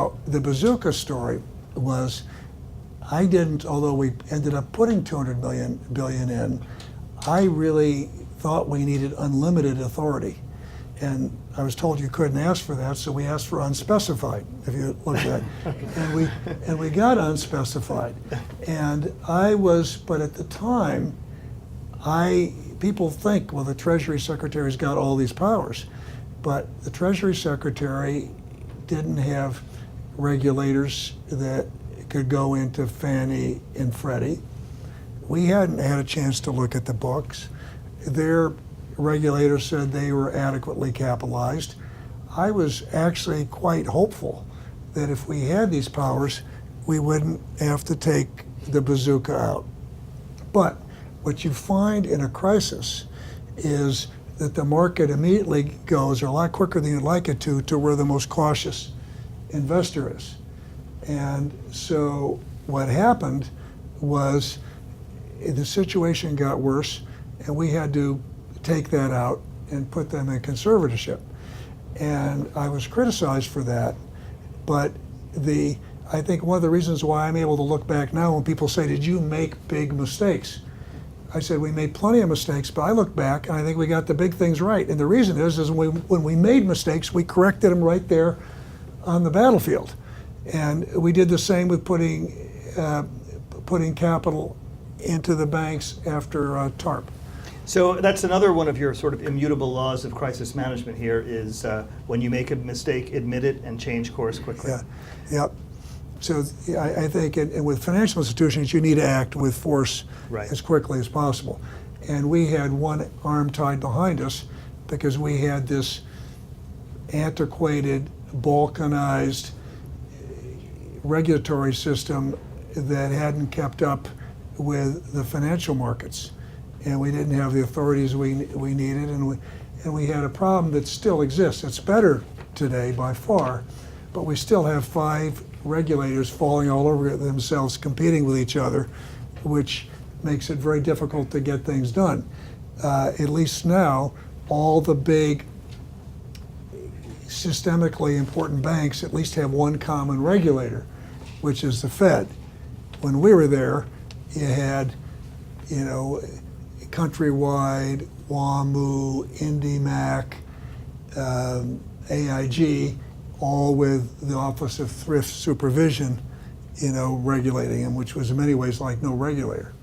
Now, the bazooka story was, I didn't, although we ended up putting 200 billion in, I really thought we needed unlimited authority. And I was told you couldn't ask for that, so we asked for unspecified, if you look at it. And we got unspecified. And but at the time, people think, well, the Treasury Secretary's got all these powers. But the Treasury Secretary didn't have regulators that could go into Fannie and Freddie. We hadn't had a chance to look at the books. Their regulators said they were adequately capitalized. I was actually quite hopeful that if we had these powers, we wouldn't have to take the bazooka out. But what you find in a crisis is that the market immediately goes, or a lot quicker than you'd like it to where the most cautious investor is. And so what happened was the situation got worse, and we had to take that out and put them in conservatorship. And I was criticized for that, but I think one of the reasons why I'm able to look back now when people say, did you make big mistakes? I said, we made plenty of mistakes, but I look back and I think we got the big things right. And the reason is when we made mistakes, we corrected them right there on the battlefield. And we did the same with putting capital into the banks after TARP. So that's another one of your sort of immutable laws of crisis management here is when you make a mistake, admit it and change course quickly. Yeah, yep. So I think with financial institutions, you need to act with force as quickly as possible. And we had one arm tied behind us because we had this antiquated, balkanized regulatory system that hadn't kept up with the financial markets. And we didn't have the authorities we needed, and we had a problem that still exists. It's better today by far, but we still have 5 regulators falling all over themselves, competing with each other, which makes it very difficult to get things done. At least now, all the big systemically important banks at least have one common regulator, which is the Fed. When we were there, you had, Countrywide, WAMU, IndyMac, AIG, all with the Office of Thrift Supervision, regulating them, which was in many ways like no regulator.